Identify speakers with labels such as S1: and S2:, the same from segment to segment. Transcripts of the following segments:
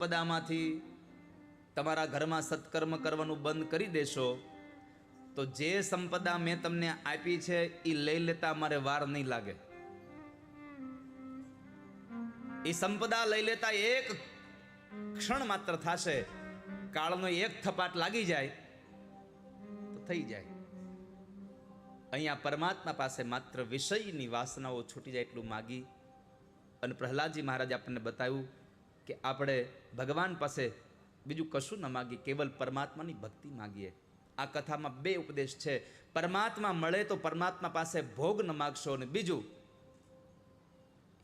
S1: સંપદામાંથી તમારા ઘરમાં સત્કર્મ કરવાનું બંધ કરી દેશો તો જે સંપદા મેં તમને આપી છે એ લઈ લેતા મારે વાર નહીં લાગે. એ સંપદા લઈ લેતા એક ક્ષણ માત્ર થશે. કાળનો એક થપાટ લાગી જાય તો થઈ જાય. અહીંયા પરમાત્મા પાસે માત્ર વિષયની વાસનાઓ છૂટી જાય એટલું માગી અને પ્રહલાદજી મહારાજ આપણને બતાવ્યું કે આપણે ભગવાન પાસે બીજું કશું ન માગીએ, કેવલ પરમાત્માની ભક્તિ માગીએ. આ કથામાં બે ઉપદેશ છે. પરમાત્મા મળે તો પરમાત્મા પાસે ભોગ ન માગશો, અને બીજું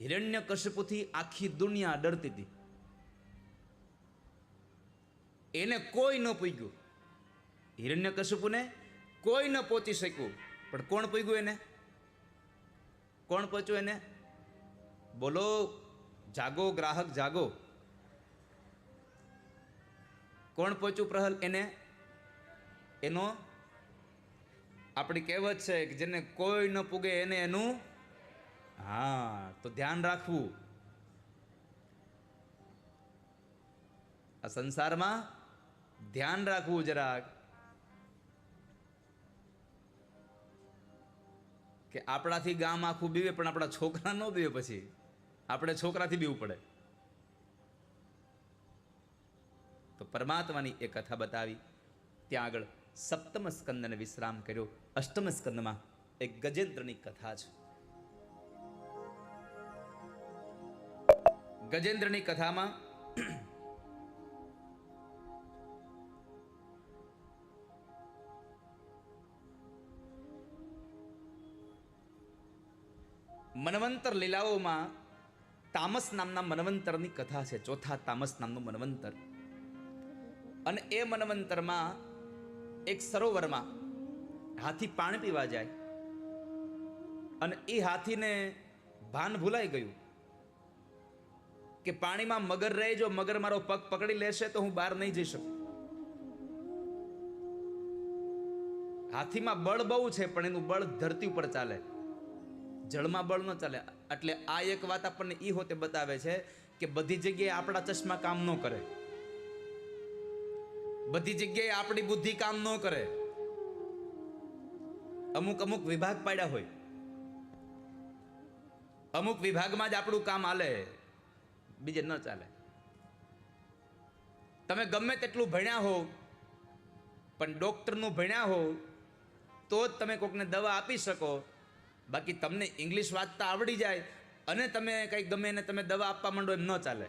S1: હિરણ્યકશિપુથી આખી દુનિયા ડરતી હતી. એને કોઈ ન પૂગ્યું, હિરણ્યકશિપુને કોઈ ન પહોંચી શક્યું, પણ કોણ પૂગ્યું એને? કોણ પહોંચ્યું એને? બોલો, જાગો ગ્રાહક જાગો. કોણ પહોંચ્યું પ્રહલ એને? એનો આપણી કહેવત છે કે જેને કોઈ ન પૂગે એને એનું, હા, તો ધ્યાન રાખવું. આ સંસારમાં ધ્યાન રાખવું જરાક, કે આપણાથી ગામ આખું બીવે પણ આપણા છોકરા ન બીવે. પછી આપણે છોકરાથી બીવું પડે. તો પરમાત્માની એ કથા બતાવી. ત્યાં આગળ સપ્તમ સ્કંદને વિશ્રામ કર્યો. અષ્ટમ સ્કંદમાં એક ગજેન્દ્રની કથા છે. ગજેન્દ્રની કથામાં મનવંતર લીલાઓમાં તામસ નામના મનવંતરની કથા છે. ચોથા તામસ નામનું મનવંતર. અને એ મનવંતરમાં એક સરોવરમાં હાથી પાણી પીવા જાય અને એ હાથીને ભાન ભૂલાઈ ગયું કે પાણીમાં મગર રહે, જો મગર મારો પગ પકડી લેશે તો હું બહાર નહીં જઈ શકું. હાથીમાં બળ બહુ છે પણ એનું બળ ધરતી ઉપર ચાલે, જળમાં બળ ન ચાલે. એટલે આ એક વાત આપણને ઈ હોતે બતાવે છે કે બધી જગ્યાએ આપણા ચશ્મા કામ ન કરે, બધી જગ્યાએ આપણી બુદ્ધિ કામ ન કરે. અમુક અમુક વિભાગ પાડ્યા હોય, અમુક વિભાગમાં જ આપણું કામ હાલે, બીજે ન ચાલે. તમે ગમે તેટલું ભણ્યા હો પણ ડોક્ટરનું ભણ્યા હો તો જ તમે કોકને દવા આપી શકો. બાકી તમને ઇંગ્લિશ વાંચતા આવડી જાય અને તમે કંઈક ગમે એને તમે દવા આપવા માંડો એમ ન ચાલે.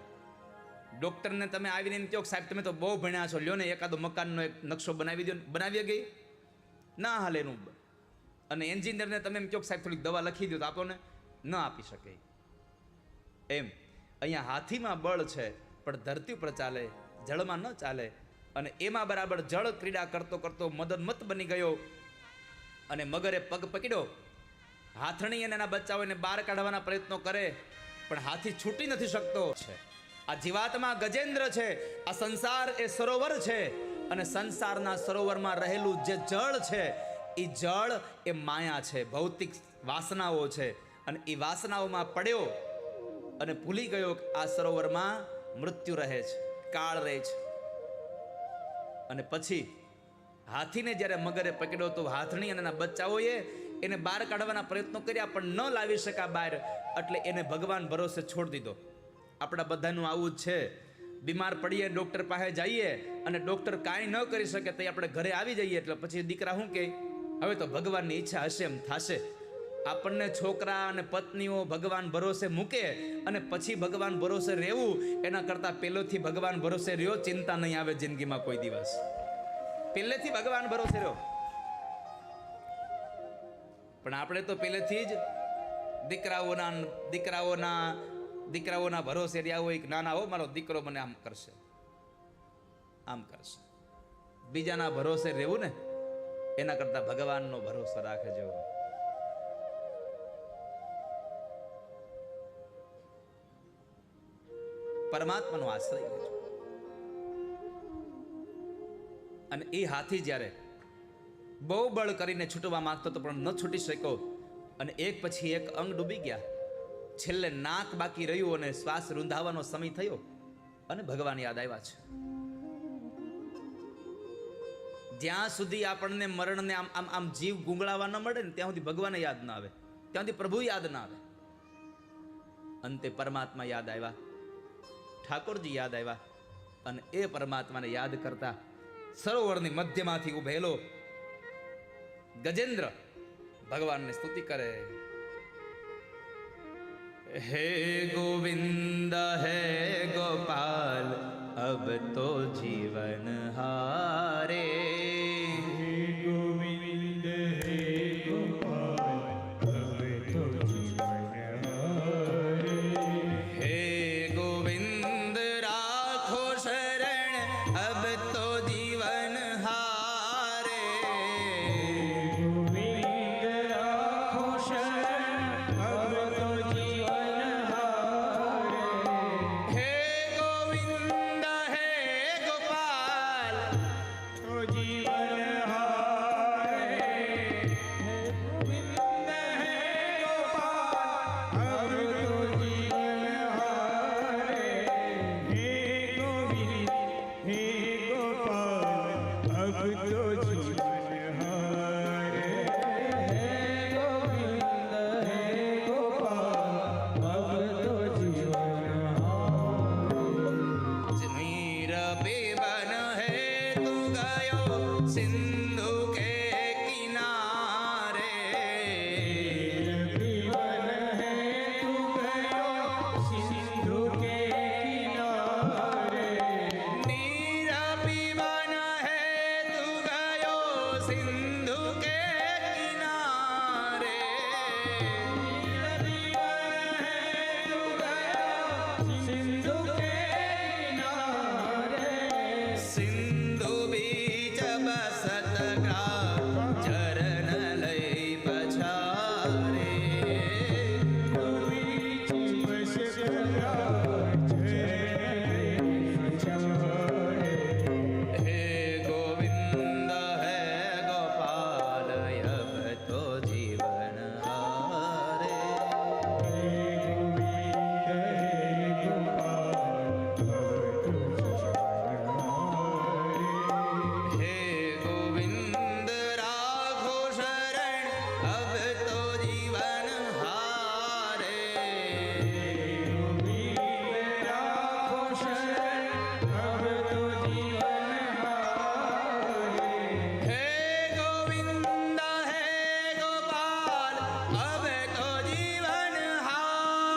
S1: ડોક્ટરને તમે આવીને એમ કહો સાહેબ તમે તો બહુ ભણ્યા છો, લ્યો ને એકાદો મકાનનો એક નકશો બનાવી દો, બનાવી ગઈ ના હાલે એનું. અને એન્જિનિયરને તમે એમ કહો સાહેબ થોડીક દવા લખી દો તો આપો ને, ન આપી શકે. એમ અહીંયા હાથીમાં બળ છે પણ ધરતી ઉપર ચાલે, જળમાં ન ચાલે. અને એમાં બરાબર જળ ક્રીડા કરતો કરતો મદનમત બની ગયો અને મગરે પગ પકડ્યો. હાથણી અને એના બચ્ચાઓને બહાર કાઢવાના પ્રયત્નો કરે પણ હાથી છૂટી નથી શકતો છે. આ જીવાત્મા ગજેન્દ્ર છે, આ સંસાર એ સરોવર છે અને સંસારના સરોવરમાં રહેલું જે જળ છે એ જળ એ માયા છે, ભૌતિક વાસનાઓ છે. અને એ વાસનાઓમાં પડ્યો અને ભૂલી ગયો કે આ સરોવરમાં મૃત્યુ રહે છે, કાળ રહે છે. અને પછી હાથીને જ્યારે મગરે પકડ્યો તો હાથણી અને એના બચ્ચાઓએ એને બહાર કાઢવાના પ્રયત્નો કર્યા પણ ન લાવી શક્યા બહાર. એટલે એને ભગવાન ભરોસે છોડી દીધો. આપણા બધાનું આવું જ છે. બીમાર પડીએ, ડૉક્ટર પાસે જઈએ અને ડૉક્ટર કાંઈ ન કરી શકે તો આપણે ઘરે આવી જઈએ. એટલે પછી દીકરા શું કહે, હવે તો ભગવાનની ઈચ્છા હશે એમ થશે. આપણને છોકરા અને પત્નીઓ ભગવાન ભરોસે મૂકે અને પછી ભગવાન ભરોસે રહેવું એના કરતાં પહેલેથી ભગવાન ભરોસે રહ્યો, ચિંતા નહીં આવે જિંદગીમાં કોઈ દિવસ. પહેલેથી ભગવાન ભરોસે રહ્યો. પણ આપણે તો પહેલેથી જ દીકરાઓના ભરોસે રહ્યા હોય કે ના હો મારો દીકરો મને આમ કરશે, આમ કરશે. બીજાના ભરોસે રહેવું ને એના કરતા ભગવાનનો ભરોસો રાખજો. પરમાત્માનો આશ્રય લેજો. અને એ હાથી જ્યારે બહુ બળ કરીને છૂટવા માંગતો હતો પણ ન છૂટી શક્યો અને એક પછી એક અંગ ડૂબી ગયા. છેલ્લે નાક બાકી રહ્યું અને શ્વાસ રૂંધાવાનો સમય થયો અને ભગવાન યાદ આવ્યા છે. જ્યાં સુધી આપણને મરણને આમ આમ આમ જીવ ગુંગળાવા ન મળે ને ત્યાં સુધી ભગવાન યાદ ના આવે, ત્યાં સુધી પ્રભુ યાદ ના આવે. અંતે પરમાત્મા યાદ આવ્યા, ઠાકોરજી યાદ આવ્યા, અને એ પરમાત્માને યાદ કરતા સરોવરની મધ્યમાંથી ઉભેલો ગજેન્દ્ર ભગવાનને સ્તુતિ કરે. હે ગોવિંદ હે ગોપાલ અબ તો જીવન હારે.
S2: ગોવિંદ હે ગોપાલ હવે તો જીવન હારે.
S1: હે ગોવિંદ રાખો શરણ અબ તો જીવન હારે.
S2: ગોવિંદ રાખો શરણ હવે તો જીવન હારે.
S1: હે ગોવિંદ હે ગોપાલ
S2: તો જીવન હારે. ગોવિંદ હે ગોપાલ હવે તો જીવન હારે. હે ગોવિંદ હે ગોપાલ હવે તો જીવન હારે. હે ગોવિંદ હે ગોપાલ હવે તો જીવન હારે.
S1: मीर बेबन है तू गयो सिंधु के किनारे.
S2: जीवन है तू गयो सिंधु के किनारे.
S1: नीर बेबन है तू गयो सिंधु के किनारे.
S2: जीवन है तू गयो सिंधु के किनारे.
S1: सिंधु बीच बसत ग्राम चरण लई पछारे.
S2: बीच बस गया जय छाड़े.
S1: हे गोविंद है गोपाल अब तो जीवन हारे. हे गोविंद राघो शरण अब तो जीवन हारे. हे गोविंद है गोपाल अब तो जीवन हारे.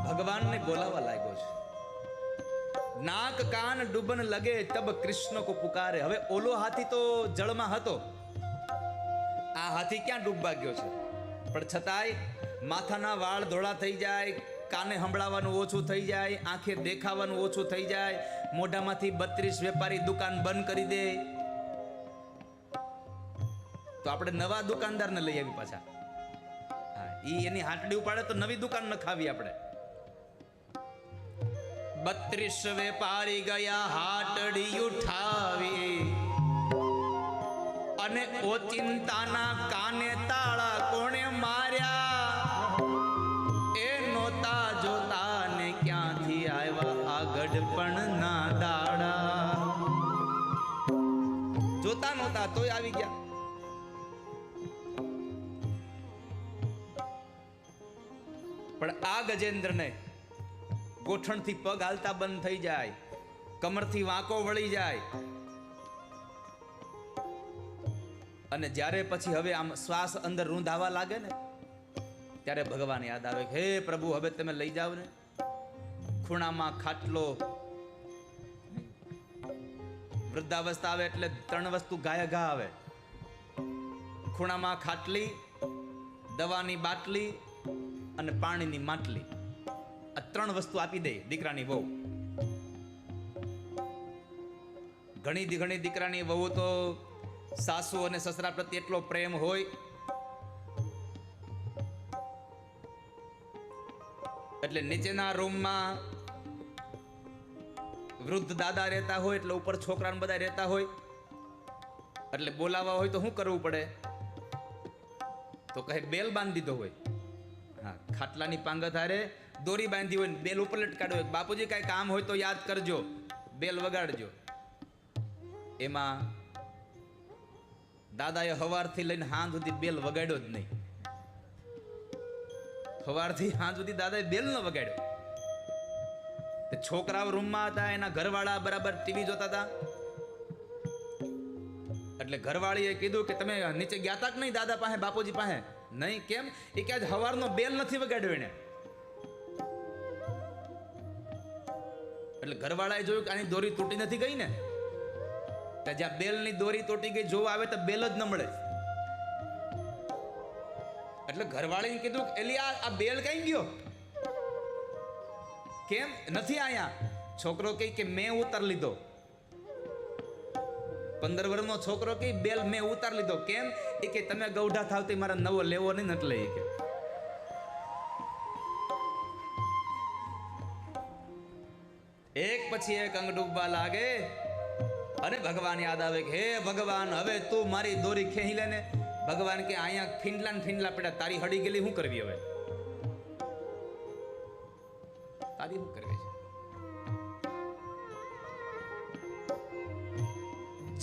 S1: ભગવાનને બોલાવા લાગ્યો છે. નાક કાન ડૂબન લગે તબ કૃષ્ણ કો પુકારે. હવે ઓલો હાથી તો જળમાં હતો, આ હાથી ક્યાં ડૂબવા ગયો છે? પણ છતાંય માથાના વાળ ધોળા થઈ જાય, કાને સંભળાવાનું ઓછું થઈ જાય, આંખે દેખાવાનું ઓછું થઈ જાય, મોઢામાંથી 32 વેપારી દુકાન બંધ કરી દે, તો આપણે નવા દુકાનદારને લઈ આવી પાછા. હા, ઈ એની હાટડી ઉપાડે તો નવી દુકાન ન ખાવી આપણે. 32 વેપારી ગયા હાટડી ઉઠાવી, અને ઓચિંતાના કાને તાળા કોણે માર્યા? એ નોતા જોતા ને ક્યાંથી આવ્યા આ ગઢપણ ના દાડા. જોતા નહોતા તોય આવી ગયા. પણ આ ગજેન્દ્રને ગોઠણથી પગ હાલતા બંધ થઈ જાય, કમરથી વાંકો વળી જાય, અને જ્યારે પછી હવે આમ શ્વાસ અંદર રૂંધાવા લાગે ને ત્યારે ભગવાન યાદ આવે. હે પ્રભુ, હવે તમે લઈ જાવ ને. ખૂણામાં ખાટલો, વૃદ્ધાવસ્થા આવે એટલે 3 વસ્તુ ગાય ઘા આવે. ખૂણામાં ખાટલી, દવાની બાટલી અને પાણીની માટલી. આ 3 વસ્તુ આપી દે દીકરાની વહુ. ઘણી દીકરાની વહુ તો સાસુ અને સસરા પ્રત્યે એટલો પ્રેમ હોય એટલે નીચેના રૂમમાં વૃદ્ધ દાદા રહેતા હોય એટલે ઉપર છોકરાને બધા રહેતા હોય એટલે બોલાવવા હોય તો શું કરવું પડે? તો કહે બેલ બાંધી દીધો હોય. હા, ખાટલાની પાંગત હારે દોરી બાંધી હોય, બેલ ઉપર લટકાડ્યો હોય. બાપુજી કાંઈ કામ હોય તો યાદ કરજો, બેલ વગાડજો. એમાં દાદાએ હવારથી લઈને હાંજ સુધી બેલ વગાડ્યો જ નહીં. સવારથી હાંજ સુધી દાદાએ બેલ ન વગાડ્યો. છોકરાઓ રૂમમાં હતા, એના ઘરવાળા બરાબર ટીવી જોતા હતા. એટલે ઘરવાળીએ કીધું કે તમે નીચે ગયા તા કે નહીં દાદા પાસે, બાપુજી પાસે? નહીં. કેમ? એ કે આજ હવારનો બેલ નથી વગાડ્યો એને. એટલે ઘરવાળાએ જોયું કે આની દોરી તૂટી નથી ગઈ ને. જ્યાં બેલની દોરી તૂટી ગઈ જોવા આવે તો બેલ જ ન મળે. એટલે ઘરવાળીને કીધું એલી આ બેલ કઈ ગયો? કેમ નથી આયા? છોકરો કહે કે મેં ઉતાર લીધો. 15 વર્ષનો છોકરો કહે બેલ મેં ઉતાર લીધો. કેમ? એ કે તમે ગૌઢા થાવ તો મારા નવો લેવો નહીં એટલે. એ કે એક પછી એક અંગ ડૂબવા લાગે અને ભગવાન યાદ આવે કે હે ભગવાન, હવે તું મારી દોરી ખેંચી લે ને. ભગવાન કે અહીંયા ફીંડલા પડ્યા, તારી હડી ગયેલી શું કરવી? હવે તારી શું કરવી છે?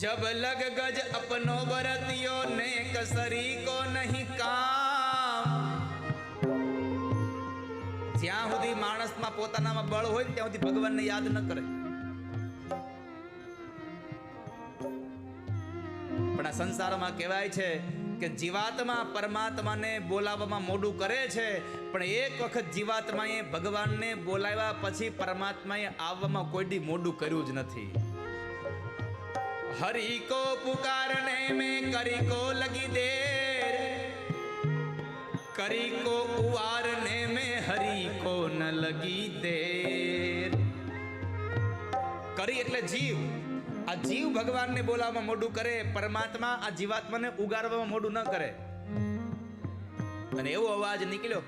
S1: जब लग गज अपनो बरतियो ने कसरी को नहीं काम. જ્યાં સુધી માણસમાં પોતાનામાં બળ હોય ત્યાં સુધી ભગવાનને યાદ ન કરે. પણ આ સંસારમાં કહેવાય છે કે જીવાત્મા પરમાત્માને બોલાવવામાં મોડું કરે છે, પણ એક વખત જીવાત્માએ ભગવાનને બોલાવ્યા પછી પરમાત્માએ આવવામાં કોઈ દી મોડું કર્યું જ નથી. हरि को पुकारने में करी को लगी देर, करी को उवारने में हरि को न लगी देर. કરી એટલે જીવ. આ જીવ ભગવાનને બોલાવવામાં મોડું કરે, પરમાત્મા આ જીવાત્માને ઉગારવામાં મોડું ન કરે. અને એવો અવાજ નીકળ્યો,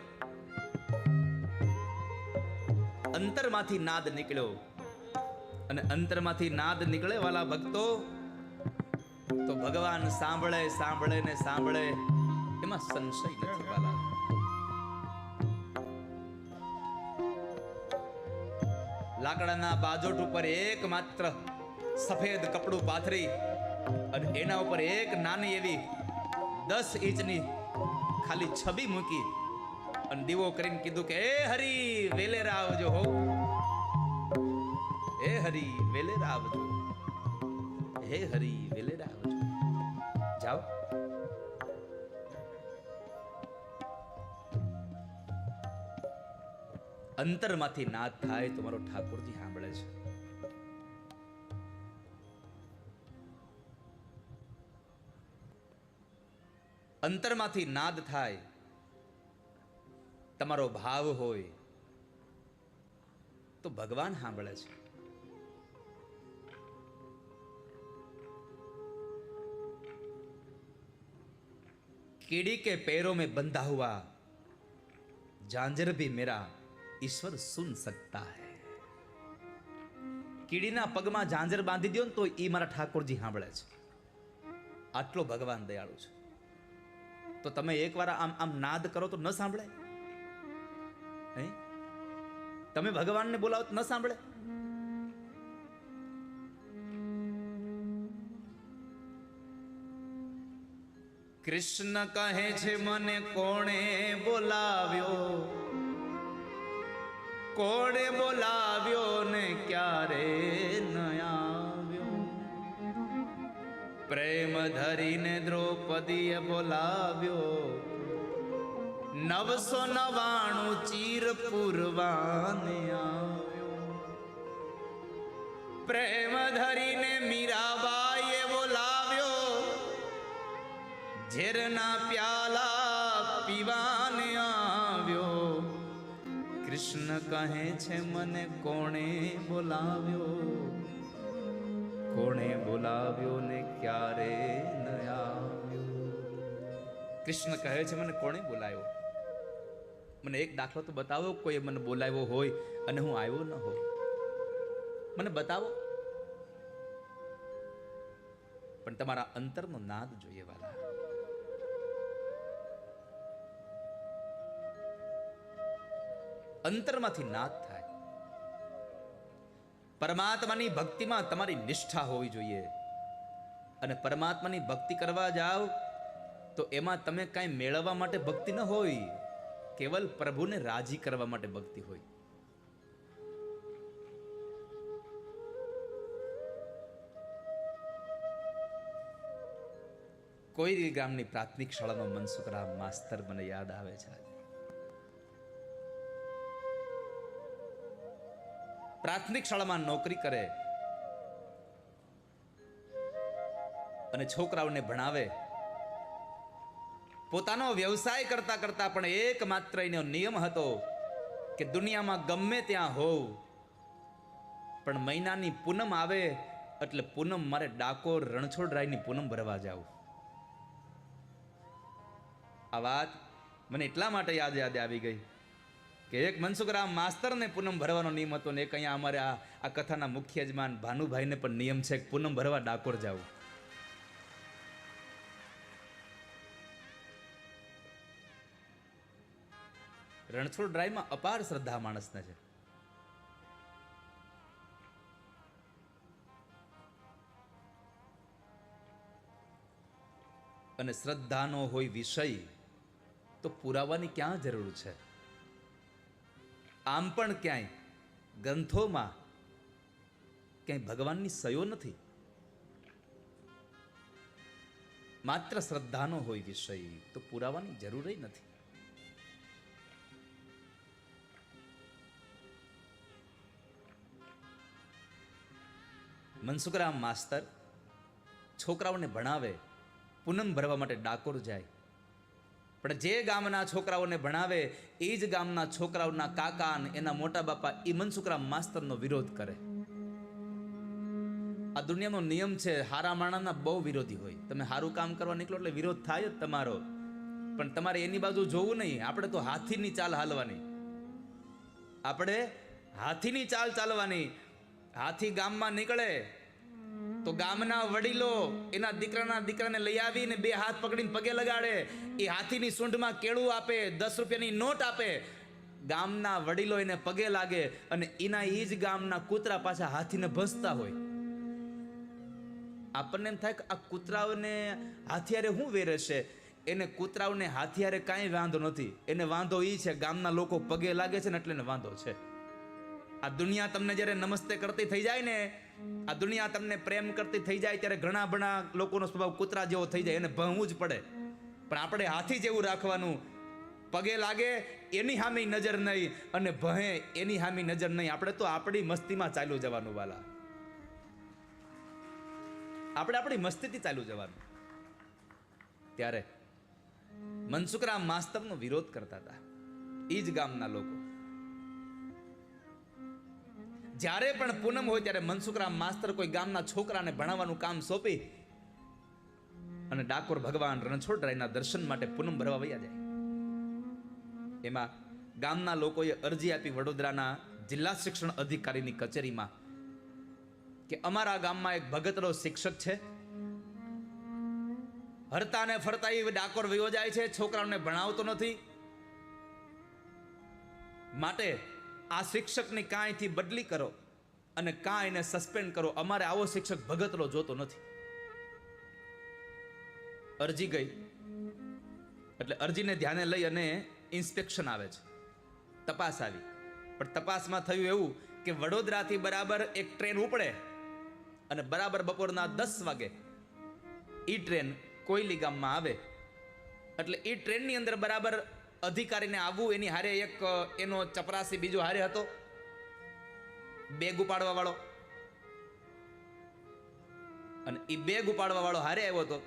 S1: અંતરમાંથી નાદ નીકળ્યો. અને અંતરમાંથી નાદ નીકળે વાલા ભક્તો, તો ભગવાન સાંભળે સાંભળે ને સાંભળે, એમાં સંશય નથી વાલા. લાકડાના બાજોટ ઉપર એક માત્ર સફેદ કપડું પાથરી અને એના ઉપર એક નાની એવી 10 ઇંચની ખાલી છબી મૂકી અને દીવો કરીને કીધું કે એ હરી વેલેરા આવજો હો, હે હરી વેલેરા આવજો, હે હરી વેલેરા આવજો. જાઓ. અંતરમાંથી નાદ થાય તો મારો ઠાકોરજી સાંભળે છે. અંતરમાંથી નાદ થાય, તમારો ભાવ હોય તો ભગવાન સાંભળે છે. कीड़ी के पैरों में बंधा हुआ झांझर भी मेरा ईश्वर सुन सकता है. કીડીના પગમાં ઝાંઝર બાંધી દો ને તો એ મારા ઠાકોરજી સાંભળે છે. આટલો ભગવાન દયાળુ છે. તો તમે એકવાર આમ આમ નાદ કરો તો ન સાંભળે? તમે ભગવાનને બોલાવો તો ન સાંભળે? કૃષ્ણ કહે છે મને કોણે બોલાવ્યો, કોણે બોલાવ્યો ને ક્યારે ન આવ્યો. પ્રેમ ધરીને દ્રૌપદીએ બોલાવ્યો, 999 ચીર પૂરવાને આવ્યો. પ્રેમ ધરીને મીરાબાઈએ બોલાવ્યો, ઝેરના પ્યાલા પીવાને આવ્યો. કૃષ્ણ કહે છે મને કોણે બોલાવ્યો, કોણે બોલાવ્યો ને ક્યારે ન આવ્યો. કૃષ્ણ કહે છે મને કોણે બોલાવ્યો. મને એક દાખલો તો બતાવો, કોઈ મને બોલાવ્યો હોય અને હું આવ્યો ન હોય. મને બતાવો. પણ તમારા અંતરનો નાદ જોઈએ વાલા. અંતરમાંથી નાદ થાય. પરમાત્માની ભક્તિમાં તમારી નિષ્ઠા હોવી જોઈએ. અને પરમાત્માની ભક્તિ કરવા જાઓ તો એમાં તમે કાંઈ મેળવવા માટે ભક્તિ ન હોય, કેવલ પ્રભુને રાજી કરવા માટે ભક્તિ હોય. કોઈ ગામની પ્રાથમિક શાળાનો મનસુખરામ માસ્તર મને યાદ આવે છે. પ્રાથમિક શાળામાં નોકરી કરે અને છોકરાઓને ભણાવે. પોતાનો વ્યવસાય કરતા કરતા પણ એકમાત્ર એનો નિયમ હતો કે દુનિયામાં ગમે ત્યાં હોવ પણ મહિનાની પૂનમ આવે એટલે પૂનમ મારે ડાકોર રણછોડરાયની પૂનમ ભરવા જાવ. આ વાત મને એટલા માટે યાદ આવી ગઈ કે એક મનસુખરામ માસ્તરને પૂનમ ભરવાનો નિયમ હતો ને એક અહીંયા અમારે આ કથાના મુખ્ય યજમાન ભાનુભાઈને પણ નિયમ છે કે પૂનમ ભરવા ડાકોર જાવ. રણછોડરાયમાં અપાર શ્રદ્ધા માણસને છે. અને શ્રદ્ધાનો હોય વિષય તો પુરાવાની ક્યાં જરૂર છે? આમ પણ ક્યાંય ગ્રંથોમાં ક્યાંય ભગવાનની સયો નથી. માત્ર શ્રદ્ધાનો હોય વિષય તો પુરાવાની જરૂર નથી. મનસુખરામ માસ્તર છોકરાઓને ભણાવે, પૂનમ ભરવા માટે ડાકોર જાય. પણ જે ગામના છોકરાઓને ભણાવે એ જ ગામના છોકરાઓના કાકા અને એના મોટા બાપા એ મનસુખરામ માસ્તરનો વિરોધ કરે. આ દુનિયાનો નિયમ છે. હારા માણસના બહુ વિરોધી હોય. તમે સારું કામ કરવા નીકળો એટલે વિરોધ થાય જ તમારો. પણ તમારે એની બાજુ જોવું નહીં. આપણે તો હાથીની ચાલ હાલવાની. આપણે હાથીની ચાલ ચાલવાની. હાથી ગામમાં નીકળે તો ગામના વડીલો એના દીકરાને લઈ આવીને બે હાથ પકડીને પગે લગાડે. એ હાથીની સૂંઢમાં કેળું આપે, 10 રૂપિયાની નોટ આપે. ગામના વડીલો એને પગે લાગે અને એના એ જ ગામના કૂતરા પાછા હાથીને ભસતા હોય. આપણને એમ થાય કે આ કૂતરાઓને હાથિયારે શું વેરે છે? એને કૂતરાઓને હાથિયારે કાંઈ વાંધો નથી. એને વાંધો એ છે ગામના લોકો પગે લાગે છે ને એટલે એને વાંધો છે. આ દુનિયા તમને જ્યારે નમસ્તે કરતી થઈ જાય ને, આ દુનિયા તમને પ્રેમ કરતી થઈ જાય ત્યારે ઘણા લોકોનો સ્વભાવ કૂતરા જેવો થઈ જાય. એને ભણવું જ પડે. પણ આપણે હાથી જેવું રાખવાનું. પગે લાગે એની સામે નજર નહીં અને ભહે એની સામે નજર નહીં. આપણે તો આપણી મસ્તીમાં ચાલ્યું જવાનું વાલા. આપણે આપણી મસ્તીથી ચાલ્યું જવાનું. ત્યારે મનસુખરામ માસ્તરનો વિરોધ કરતા હતા એ જ ગામના લોકો. જ્યારે પણ પૂનમ હોય ત્યારે મનસુખરામ માસ્તર કોઈ ગામના છોકરાને ભણાવવાનું કામ સોંપી અને ડાકોર ભગવાન રણછોડરાયના દર્શન માટે પૂનમ ભરવા વયા જાય. એમાં ગામના લોકોએ અરજી આપી વડોદરાના જિલ્લા શિક્ષણ અધિકારીની કચેરીમાં કે અમારા ગામમાં એક ભગતરો શિક્ષક છે, હરતા ને ફરતા એ ડાકોર વયો જાય છે, છોકરાઓને ભણાવતો નથી. માટે આ શિક્ષકની કાંઈથી બદલી કરો અને કાંઈ એને સસ્પેન્ડ કરો. અમારે આવો શિક્ષક ભગતરો જોતો નથી. અરજી ગઈ એટલે અરજીને ધ્યાને લઈ અને ઇન્સ્પેક્શન આવે છે, તપાસ આવી. પણ તપાસમાં થયું એવું કે વડોદરાથી બરાબર એક ટ્રેન ઉપડે અને બરાબર બપોરના 10 વાગે એ ટ્રેન કોયલી ગામમાં આવે. એટલે એ ટ્રેનની અંદર બરાબર અધિકારીને આવવું, એની હારે એક એનો ચપરાસી બીજો હારે હતો, બેગ ઉપાડવા વાળો. અને એ બેગ ઉપાડવા વાળો હારે આવ્યો હતો.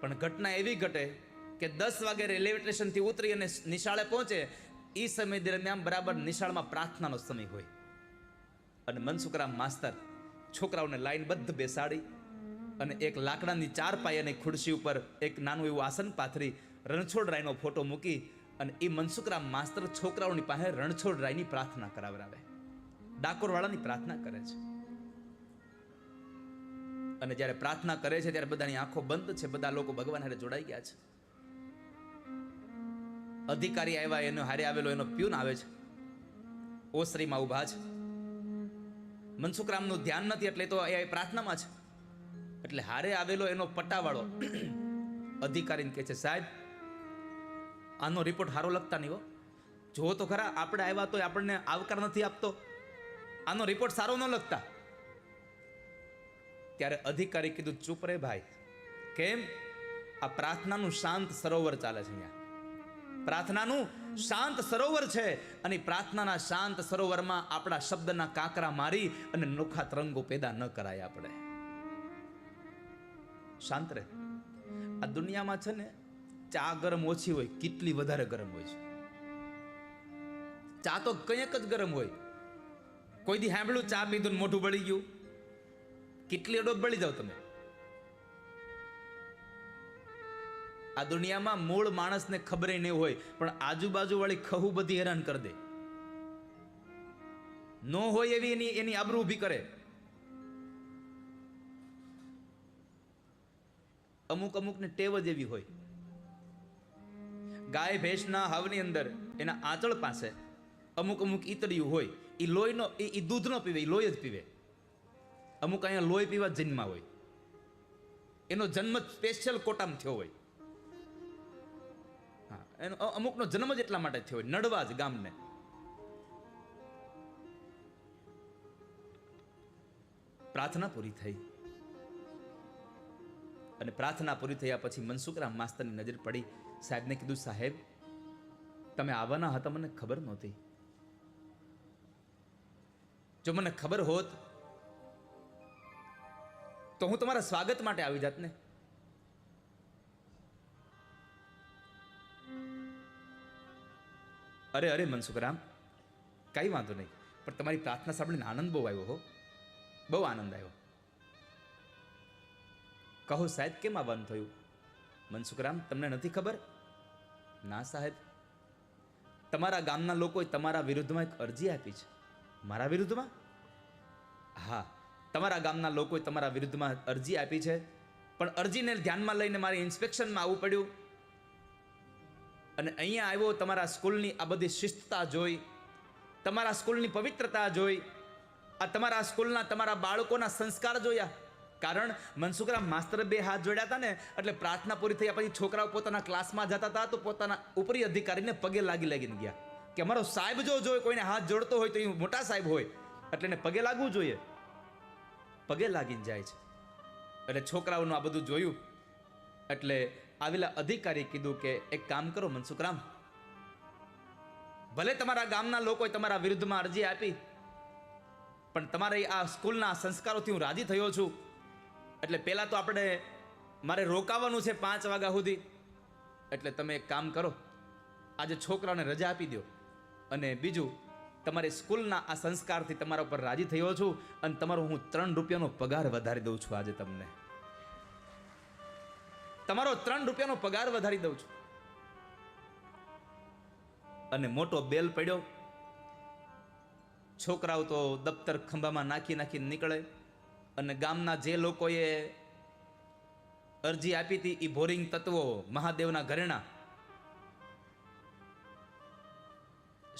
S1: પણ ઘટના એવી ઘટે કે 10 વાગે રેલવે સ્ટેશનથી ઉતરી અને નિશાળે પહોંચે એ સમય દરમિયાન બરાબર નિશાળમાં પ્રાર્થનાનો સમય હોય અને મનસુખરામ માસ્તર છોકરાઓને લાઈનબદ્ધ બેસાડી અને એક લાકડાની 4 પાયાની ખુરશી ઉપર એક નાનું એવું આસન પાથરી રણછોડરાયનો ફોટો મૂકી અને એ મનસુખરામ માસ્તર છોકરાઓની પાસે રણછોડરાયની પ્રાર્થના કરાવરાવે, ડાકોરવાળાની પ્રાર્થના કરે છે. અને જ્યારે પ્રાર્થના કરે છે ત્યારે બધાની આંખો બંધ છે, બધા લોકો ભગવાન હારે જોડાઈ ગયા છે. અધિકારી આવ્યા, એનો હારે આવેલો એનો પ્યુન આવે છે, ઓસરીમાં ઊભા છે. મનસુખરામનું ધ્યાન નથી એટલે તો એ પ્રાર્થનામાં છે. એટલે હારે આવેલો એનો પટ્ટાવાળો અધિકારીને કહે છે, સાહેબ આનો રિપોર્ટ સારો લખતા નહીં હો, જો તો ખરા આપણે આવ્યા તો આપણને આવકાર નથી આપતો, આનો રિપોર્ટ સારો ન લખતા. ત્યારે અધિકારી કીધું, ચૂપ રે ભાઈ, કેમ? આ પ્રાર્થનાનું શાંત સરોવર ચાલે છે અહીંયા, પ્રાર્થનાનું શાંત સરોવર છે અને પ્રાર્થનાના શાંત સરોવરમાં આપણા શબ્દના કાંકરા મારી અને નોખા તરંગો પેદા ન કરાય. આપણે શાંત રહે. આ દુનિયામાં છે ને ચા ગરમ ઓછી હોય, કેટલી વધારે ગરમ હોય છે. ચા તો કંઈક જ ગરમ હોય. કોઈ દી સાંભળ્યું ચા પીધું ને મોઢું બળી ગયું? કેટલી અડોબ બળી જાવ તમે. આ દુનિયામાં મૂળ માણસને ખબર નહીં હોય પણ આજુબાજુ વાળી ખહુ બધી હેરાન કરી દે. નો હોય એવી એની આબરૂ ઊભી કરે. અમુક ને ટેવ જ એવી હોય. ગાય ભેંસના હાવની અંદર એના આંચળ પાસે અમુક ઈતળિયું હોય, એ લોહીનો એ દૂધ નો પીવે, એ લોહી જ પીવે. અમુક અહીંયા લોહી પીવા જન્મા હોય, એનો જન્મ સ્પેશિયલ કોટામાં થયો હોય. હા, એનો અમુકનો જન્મ જ એટલા માટે થયો હોય, નડવા જ ગામને. પ્રાર્થના પૂરી થઈ અને પ્રાર્થના પૂરી થયા પછી મનસુખરામ માસ્તરની નજર પડી. સાહેબને કીધું, સાહેબ તમે આવવાના હતા, મને ખબર નહોતી. જો મને ખબર હોત તો હું તમારા સ્વાગત માટે આવી જાત ને. અરે મનસુખરામ, કઈ વાંધો નહીં, પણ તમારી પ્રાર્થના સાંભળીને આનંદ બહુ આવ્યો હો, બહુ આનંદ આવ્યો. કહો સાહેબ, કેમ આવવાનું થયું? મનસુખરામ, તમને નથી ખબર? ના સાહેબ, તમારા ગામના લોકોએ તમારા વિરુદ્ધમાં એક અરજી આપી છે. મારા વિરુદ્ધમાં? હા, તમારા ગામના લોકોએ તમારા વિરુદ્ધમાં અરજી આપી છે, પણ અરજીને ધ્યાનમાં લઈને મારે ઇન્સ્પેક્શનમાં આવવું પડ્યું અને અહીંયા આવ્યો. તમારા સ્કૂલની આ બધી શિસ્તતા જોઈ, તમારા સ્કૂલની પવિત્રતા જોઈ, આ તમારા સ્કૂલના તમારા બાળકોના સંસ્કાર જોયા. કારણ મનસુખરામ માસ્તરે 2 હાથ જોડ્યા હતા ને, એટલે પ્રાર્થના પૂરી થયા પછી છોકરાઓ પોતાના ક્લાસમાં જતા હતા તો પોતાના ઉપરી અધિકારીને પગે લાગીને ગયા કે અમારો સાહેબ જો કોઈને હાથ જોડતો હોય તો એ મોટા સાહેબ હોય એટલે એને પગે લાગવું જોઈએ. પગે લાગીને જાય છે. એટલે છોકરાઓનું આ બધું જોયું એટલે આવેલા અધિકારી કીધું કે એક કામ કરો મનસુખરામ, ભલે તમારા ગામના લોકોએ તમારા વિરુદ્ધમાં અરજી આપી પણ તમારા આ સ્કૂલના સંસ્કારોથી હું રાજી થયો છું. એટલે પહેલા તો મારે રોકાવાનું છે 5 વાગ્યા સુધી. એટલે તમે એક કામ કરો, આજે છોકરાઓને રજા આપી દો અને બીજું તમારી સ્કૂલના આ સંસ્કારથી તમારા ઉપર રાજી થયો છું અને તમારો હું 3 રૂપિયાનો પગાર વધારી દઉં છું. આજે તમને તમારો 3 રૂપિયાનો પગાર વધારી દઉં છું. અને મોટો બેલ પડ્યો. છોકરાઓ તો દફતર ખંભામાં નાખી નીકળે અને ગામના જે લોકોએ અરજી આપી હતી એ બોરિંગ તત્વો, મહાદેવના ઘરેણા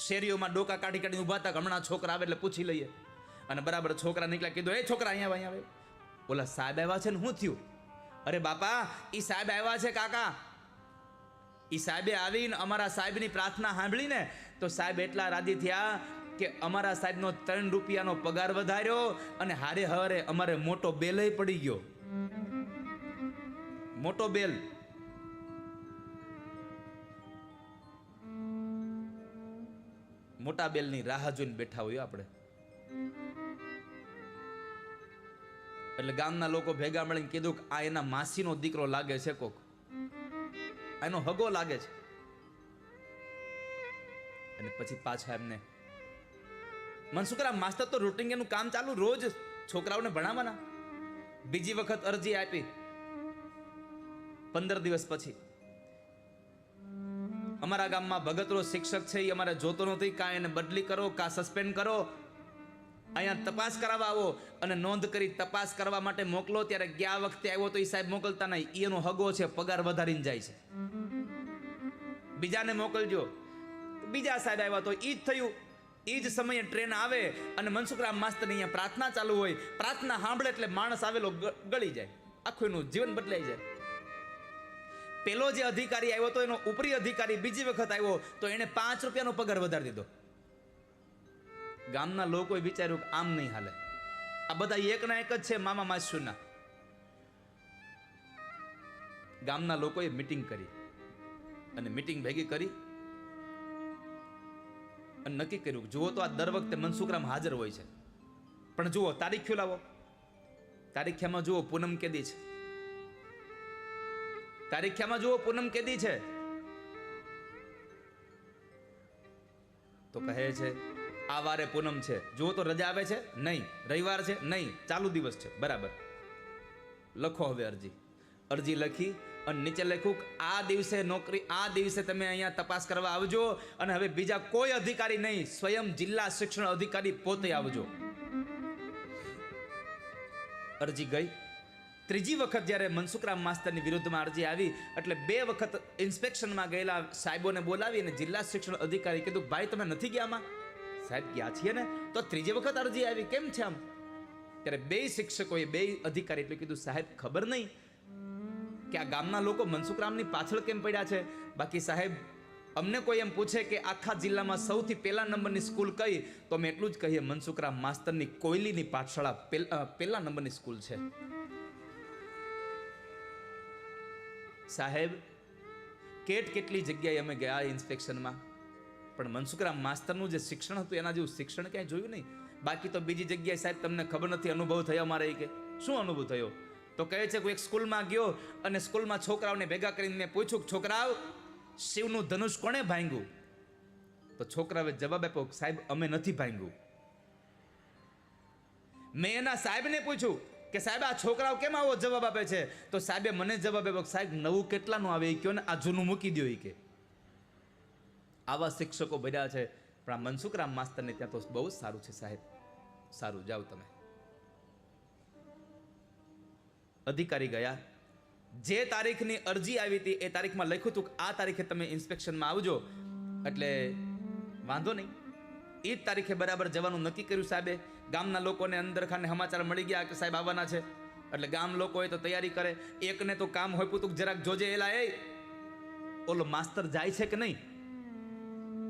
S1: શેરીઓમાં ડોકા કાઢીને ઉભા હતા. હમણાં છોકરા આવે એટલે પૂછી લઈએ. અને બરાબર છોકરા નીકળ્યા, કીધું, એ છોકરા અહીંયા આવે. ઓલા સાહેબ આવ્યા છે ને, શું થયું? અરે બાપા, ઈ સાહેબ આવ્યા છે કાકા. ઈ સાહેબે આવીને અમારા સાહેબની પ્રાર્થના સાંભળીને તો સાહેબ એટલા રાજી થયા કે અમારા સાહેબનો 3 રૂપિયાનો પગાર વધાર્યો અને હારે હવારે અમારે મોટો બેલ પડી ગયો. મોટો બેલ. મોટા બેલની રાહ જોઈને બેઠા હોય આપણે. એટલે ગામના લોકો ભેગા મળીને કીધું કે આ એના માસીનો દીકરો લાગે છે, કોક એનો હગો લાગે છે. અને પછી પાછા એમને મનસુખરામ માસ્તર તો રૂટિંગ એનું કામ ચાલુ, રોજ છોકરાઓને ભણાવવાના. બીજી વખત અરજી આપી 15 દિવસ પછી, અમારા ગામમાં ભગતરો શિક્ષક છે, એ અમારે જોતો નથી, કાં એને બદલી કરો કાં સસ્પેન્ડ કરો, અહીંયા તપાસ કરાવવા આવો. અને નોંધ કરી તપાસ કરવા માટે મોકલો. ત્યારે ગયા વખતે આવ્યો તો એ સાહેબ મોકલતા નહીં, એ એનો હગો છે, પગાર વધારીને જાય છે. બીજાને મોકલજો. બીજા સાહેબ આવ્યા તો ઈ જ થયું. એ જ સમયે ટ્રેન આવે અને મનસુખરામ માસ્તરની અહીંયા પ્રાર્થના ચાલુ હોય. પ્રાર્થના સાંભળે એટલે માણસ આવેલો ગળી જાય, આખું એનું જીવન બદલાઈ જાય. પેલો જે અધિકારી આવ્યો તો એનો ઉપરી અધિકારી બીજી વખત આવ્યો તો એને 5 રૂપિયાનો પગાર વધારી દીધો. ગામના લોકોએ વિચાર્યું કે આમ નહીં હાલે, આ બધા એકના એક જ છે, મામા માસુના. ગામના લોકોએ મીટિંગ કરી અને મીટિંગ ભેગી કરી અને નક્કી કર્યું, જુઓ તો આ દર વખતે મનસુખરામ હાજર હોય છે, પણ જુઓ તારીખ્યો લાવો. તારીખ્યામાં જુઓ પૂનમ કેદી છે, તારીખ્યામાં જુઓ પૂનમ કેદી છે. તો કહે છે આ વારે પૂનમ છે. જુઓ તો રજા આવે છે? નહીં. રવિવાર છે? નહીં. ચાલુ દિવસ છે. બરાબર, લખો હવે અરજી. અરજી લખી અને નીચે લખ્યું આ દિવસે નોકરી, આ દિવસે તમે અહીંયા તપાસ કરવા આવજો અને હવે બીજા કોઈ અધિકારી નહીં, સ્વયં જિલ્લા શિક્ષણ અધિકારી પોતે આવજો. અરજી ગઈ. ત્રીજી વખત જ્યારે મનસુખરામ માસ્તરની વિરુદ્ધમાં અરજી આવી એટલે 2 વખત ઇન્સ્પેક્શનમાં ગયેલા સાહેબોને બોલાવી અને જિલ્લા શિક્ષણ અધિકારી કીધું ભાઈ તમે નથી ગયા આમાં? સાહેબ ગયા છીએ ને. તો ત્રીજી વખત અરજી આવી, કેમ છે આમ? ત્યારે 2 શિક્ષકોએ 2 અધિકારી એટલે કીધું સાહેબ ખબર નહીં કે આ ગામના લોકો મનસુખરામની પાછળ કેમ પડ્યા છે. બાકી સાહેબ અમને કોઈ એમ પૂછે કે આખા જિલ્લામાં સૌથી પહેલા નંબરની સ્કૂલ કઈ, તો અમે એટલું જ કહીએ મનસુખરામ માસ્તરની કોયલીની પાઠશાળા પહેલા નંબરની સ્કૂલ છે. સાહેબ કેટલી જગ્યાએ અમે ગયા ઇન્સ્પેક્શનમાં, પણ મનસુખરામ માસ્તરનું જે શિક્ષણ હતું એના જેવું શિક્ષણ ક્યાંય જોયું નહીં. બાકી તો બીજી જગ્યાએ સાહેબ તમને ખબર નથી અનુભવ થયો મારે. કે શું અનુભવ થયો? તો કહે છે કોઈ એક સ્કૂલમાં ગયો અને સ્કૂલમાં છોકરાઓને ભેગા કરીને મેં પૂછ્યું છોકરાઓ શિવનું ધનુષ કોણે ભાંગ્યું? તો છોકરાએ જવાબ આપ્યો સાહેબ અમે નથી ભાંગ્યું. મેં એના સાહેબને પૂછ્યું કે સાહેબ આ છોકરાઓ કેમ આવો જવાબ આપે છે? તો સાહેબે મને જવાબ આપ્યો સાહેબ નવું કેટલાનું આવે એ કયો ને, આ જૂનું મૂકી દો એ કે. આવા શિક્ષકો ભર્યા છે. પણ આ મનસુખરામ માસ્તરને ત્યાં તો બહુ સારું છે સાહેબ, સારું જાઓ તમે. અધિકારી ગયા. જે તારીખની અરજી આવી હતી એ તારીખમાં લખ્યું હતું કે આ તારીખે તમે ઇન્સ્પેક્શનમાં આવજો. એટલે વાંધો નહીં, એ જ તારીખે બરાબર જવાનું નક્કી કર્યું સાહેબે. ગામના લોકોને અંદર ખાને સમાચાર મળી ગયા કે સાહેબ આવવાના છે. એટલે ગામ લોકોએ તો તૈયારી કરે. એકને તો કામ હોય પૂતું જરાક જોજે એલા એ ઓલો માસ્તર જાય છે કે નહીં.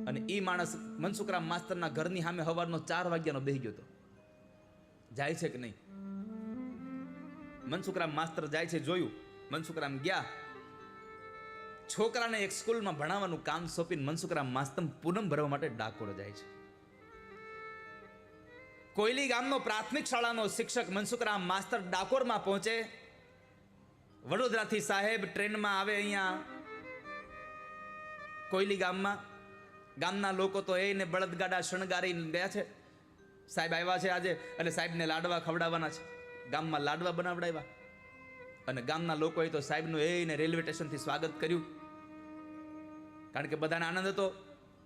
S1: અને એ માણસ મનસુખરામ માસ્તરના ઘરની સામે સવારનો 4 વાગ્યાનો બેસી ગયો હતો. જાય છે કે નહીં? મનસુખરામ માસ્તર જાય છે જોયું. મનસુખરામ ગયા. છોકરાને એક સ્કૂલમાં ભણાવવાનું કામ સોંપીને મનસુખરામ માસ્તર પૂનમ ભરવા માટે ડાકોર જાય છે. કોયલી ગામનો પ્રાથમિક શાળાનો શિક્ષક મનસુખરામ માસ્તર ડાકોરમાં પહોંચે. વડોદરાથી સાહેબ ટ્રેનમાં આવે અહીંયા કોયલી ગામમાં. ગામના લોકો તો એને બળદગાડા શણગારીને ગયા છે. સાહેબ આવ્યા છે આજે એટલે સાહેબને લાડવા ખવડાવવાના છે. ગામમાં લાડવા બનાવડાવ્યા અને ગામના લોકોએ તો સાહેબનું એને રેલવે સ્ટેશનથી સ્વાગત કર્યું. કારણ કે બધાને આનંદ હતો.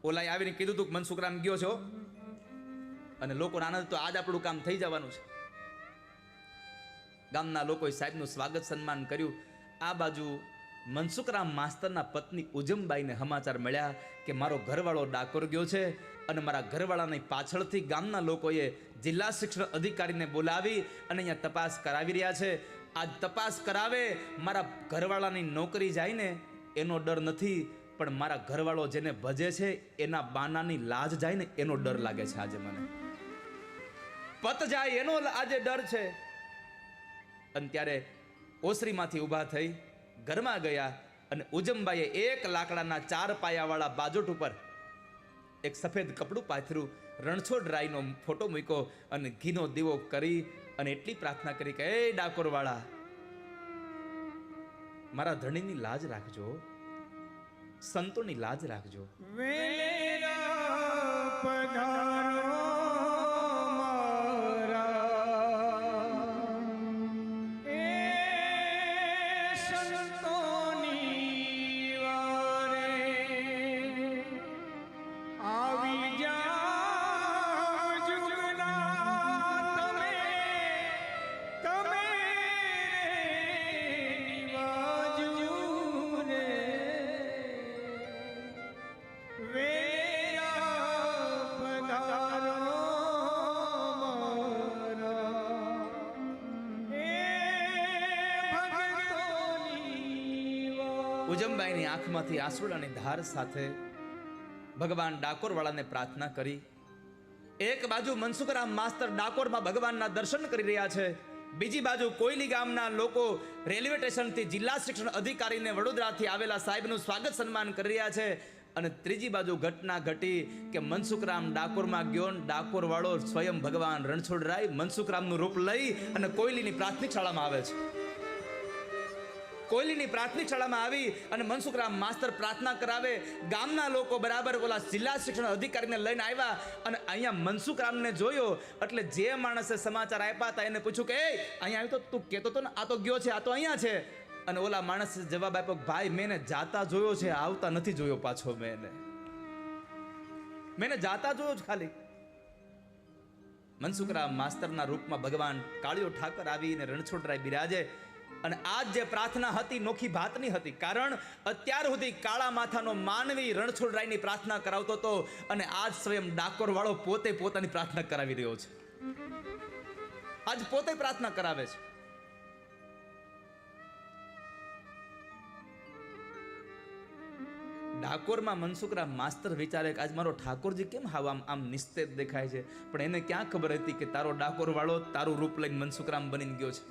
S1: ઓલાએ આવીને કીધું હતું કે મનસુખરામ ગયો છો અને લોકોને આનંદ તો આજ આપણું કામ થઈ જવાનું છે. ગામના લોકોએ સાહેબનું સ્વાગત સન્માન કર્યું. આ બાજુ મનસુખરામ માસ્તરના પત્ની ઉજમબાઈને સમાચાર મળ્યા કે મારો ઘરવાળો ડાકોર ગયો છે અને મારા ઘરવાળાની પાછળથી ગામના લોકોએ જિલ્લા શિક્ષણ અધિકારીને બોલાવી અને અહીંયા તપાસ કરાવી રહ્યા છે. આજ તપાસ કરાવે મારા ઘરવાળાની નોકરી જાય ને એનો ડર નથી, પણ મારા ઘરવાળો જેને ભજે છે એના બાનાની લાજ જાય ને એનો ડર લાગે છે. આજે મને પત જાય એનો આજે ડર છે. અને ત્યારે ઓસરીમાંથી ઊભા થઈ ઘરમાં ગયા અને ઉજમબાઈએ 1 લાકડાના 4 પાયાવાળા બાજોટ ઉપર એક સફેદ કપડું પાથર્યું, રણછોડ રાયનો ફોટો મૂક્યો અને ઘીનો દીવો કરી અને એટલી પ્રાર્થના કરી કે એ ડાકોરવાળા મારા ધણીની લાજ રાખજો, સંતોની લાજ રાખજો.
S2: વેલેરા પધારો મારા એ સંતોની વારે આવી જા જુગના તમે નિવાજુ રે વેરા પધારો મારા એ ભક્તોની વા
S1: ઉજમબાઈની આંખમાંથી આંસુડાની ધાર સાથે ભગવાન ડાકોરવાળાને પ્રાર્થના કરી. એક બાજુ મનસુખરામ માસ્તર ડાકોરમાં ભગવાનના દર્શન કરી રહ્યા છે, બીજી બાજુ કોયલી ગામના લોકો રેલવે સ્ટેશનથી જિલ્લા શિક્ષણ અધિકારીને વડોદરાથી આવેલા સાહેબનું સ્વાગત સન્માન કરી રહ્યા છે, અને ત્રીજી બાજુ ઘટના ઘટી કે મનસુખરામ ડાકોરમાં ગયો, ડાકોર વાળો સ્વયં ભગવાન રણછોડરાય મનસુખરામનું રૂપ લઈ અને કોયલીની પ્રાથમિક શાળામાં આવે છે. કોયલીની પ્રાથમિક શાળામાં આવી અને મનસુખરામ માસ્તર પ્રાર્થના કરાવે. ગામના લોકો બરાબર ઓલા જિલ્લા શિક્ષણ અધિકારીને લઈને આવ્યા અને અહીંયા મનસુખરામને જોયો એટલે જે માણસે સમાચાર આપ્યા હતા એને પૂછ્યું કે એ અહીંયા આવ્યો તો તું કહેતો હતો ને, આ તો ગયો છે, આ તો અહીંયા છે. અને ઓલા માણસે જવાબ આપ્યો, ભાઈ મેં જાતા જોયો છે, આવતા નથી જોયો પાછો. મેં જાતા જોયો છે ખાલી. મનસુખરામ માસ્તરના રૂપમાં ભગવાન કાળિયો ઠાકર આવીને રણછોડરાય બિરાજે. અને આજ જે પ્રાર્થના હતી નોખી ભાતની હતી, કારણ અત્યાર સુધી કાળા માથાનો માનવી રણછોડરાયની પ્રાર્થના કરાવતો હતો અને આજ સ્વયં ડાકોર વાળો પોતે પોતાની પ્રાર્થના કરાવી રહ્યો છે. આજ પોતે પ્રાર્થના કરાવે છે. ડાકોરમાં મનસુખરામ માસ્તર વિચારે કે આજ મારો ઠાકોરજી કેમ આમ નિસ્તેજ દેખાય છે, પણ એને ક્યાં ખબર હતી કે તારો ડાકોર વાળો તારું રૂપ લઈને મનસુખરામ બનીને ગયો છે.